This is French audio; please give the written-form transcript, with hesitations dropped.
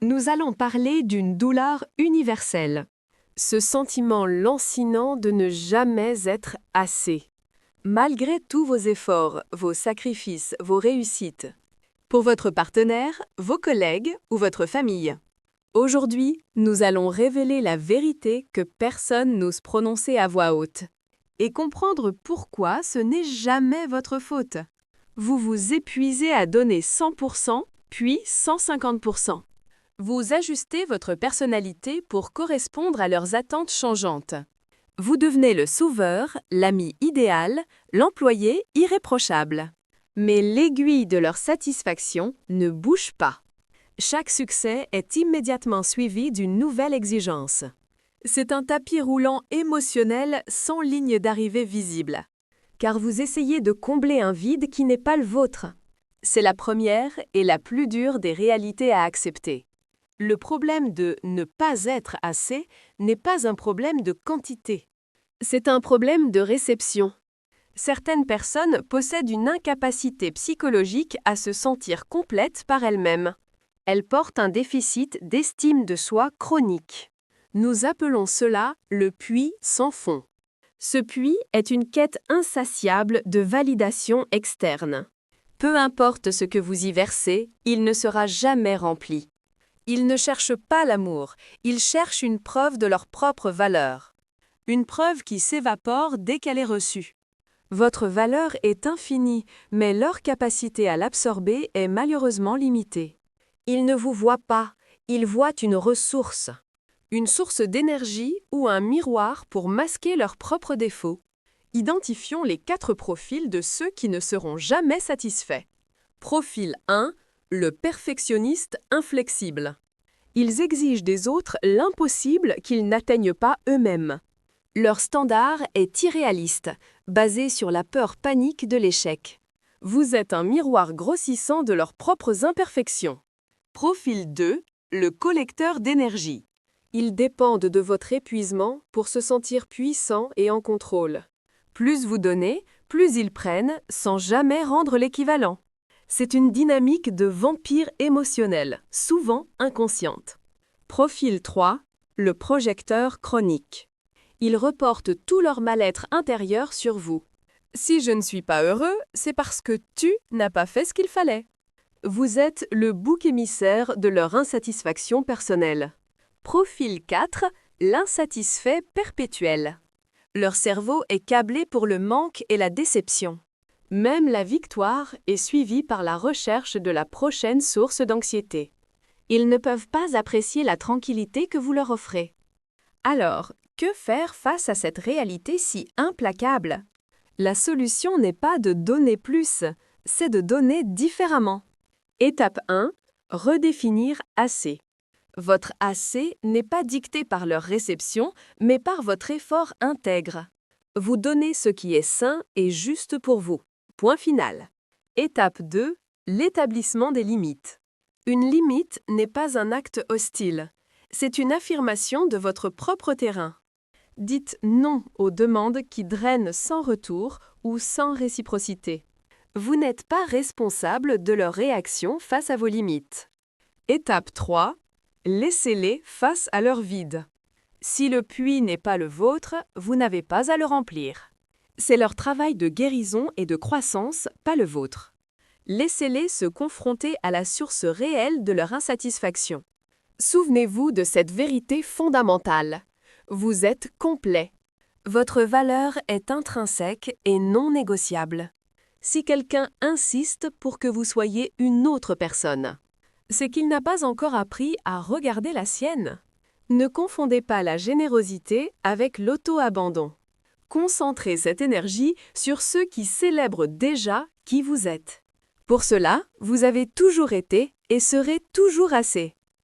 nous allons parler d'une douleur universelle. Ce sentiment lancinant de ne jamais être assez. Malgré tous vos efforts, vos sacrifices, vos réussites. Pour votre partenaire, vos collègues ou votre famille. Aujourd'hui, nous allons révéler la vérité que personne n'ose prononcer à voix haute. Et comprendre pourquoi ce n'est jamais votre faute. Vous vous épuisez à donner 100%, puis 150%. Vous ajustez votre personnalité pour correspondre à leurs attentes changeantes. Vous devenez le sauveur, l'ami idéal, l'employé irréprochable. Mais l'aiguille de leur satisfaction ne bouge pas. Chaque succès est immédiatement suivi d'une nouvelle exigence. C'est un tapis roulant émotionnel sans ligne d'arrivée visible. Car vous essayez de combler un vide qui n'est pas le vôtre. C'est la première et la plus dure des réalités à accepter. Le problème de ne pas être assez n'est pas un problème de quantité. C'est un problème de réception. Certaines personnes possèdent une incapacité psychologique à se sentir complètes par elles-mêmes. Elles portent un déficit d'estime de soi chronique. Nous appelons cela le puits sans fond. Ce puits est une quête insatiable de validation externe. Peu importe ce que vous y versez, il ne sera jamais rempli. Ils ne cherchent pas l'amour, ils cherchent une preuve de leur propre valeur. Une preuve qui s'évapore dès qu'elle est reçue. Votre valeur est infinie, mais leur capacité à l'absorber est malheureusement limitée. Ils ne vous voient pas, ils voient une ressource. Une source d'énergie ou un miroir pour masquer leurs propres défauts. Identifions les 4 profils de ceux qui ne seront jamais satisfaits. Profil 1. Le perfectionniste inflexible. Ils exigent des autres l'impossible qu'ils n'atteignent pas eux-mêmes. Leur standard est irréaliste, basé sur la peur panique de l'échec. Vous êtes un miroir grossissant de leurs propres imperfections. Profil 2. Le collecteur d'énergie. Ils dépendent de votre épuisement pour se sentir puissants et en contrôle. Plus vous donnez, plus ils prennent, sans jamais rendre l'équivalent. C'est une dynamique de vampire émotionnel, souvent inconsciente. Profil 3. Le projecteur chronique. Ils reportent tout leur mal-être intérieur sur vous. Si je ne suis pas heureux, c'est parce que tu n'as pas fait ce qu'il fallait. Vous êtes le bouc émissaire de leur insatisfaction personnelle. Profil 4. L'insatisfait perpétuel. Leur cerveau est câblé pour le manque et la déception. Même la victoire est suivie par la recherche de la prochaine source d'anxiété. Ils ne peuvent pas apprécier la tranquillité que vous leur offrez. Alors, que faire face à cette réalité si implacable? La solution n'est pas de donner plus, c'est de donner différemment. Étape 1. Redéfinir assez. Votre assez n'est pas dicté par leur réception, mais par votre effort intègre. Vous donnez ce qui est sain et juste pour vous. Point final. Étape 2. L'établissement des limites. Une limite n'est pas un acte hostile. C'est une affirmation de votre propre terrain. Dites non aux demandes qui drainent sans retour ou sans réciprocité. Vous n'êtes pas responsable de leur réaction face à vos limites. Étape 3. Laissez-les face à leur vide. Si le puits n'est pas le vôtre, vous n'avez pas à le remplir. C'est leur travail de guérison et de croissance, pas le vôtre. Laissez-les se confronter à la source réelle de leur insatisfaction. Souvenez-vous de cette vérité fondamentale. Vous êtes complet. Votre valeur est intrinsèque et non négociable. Si quelqu'un insiste pour que vous soyez une autre personne, c'est qu'il n'a pas encore appris à regarder la sienne. Ne confondez pas la générosité avec l'auto-abandon. Concentrez cette énergie sur ceux qui célèbrent déjà qui vous êtes. Pour cela, vous avez toujours été et serez toujours assez.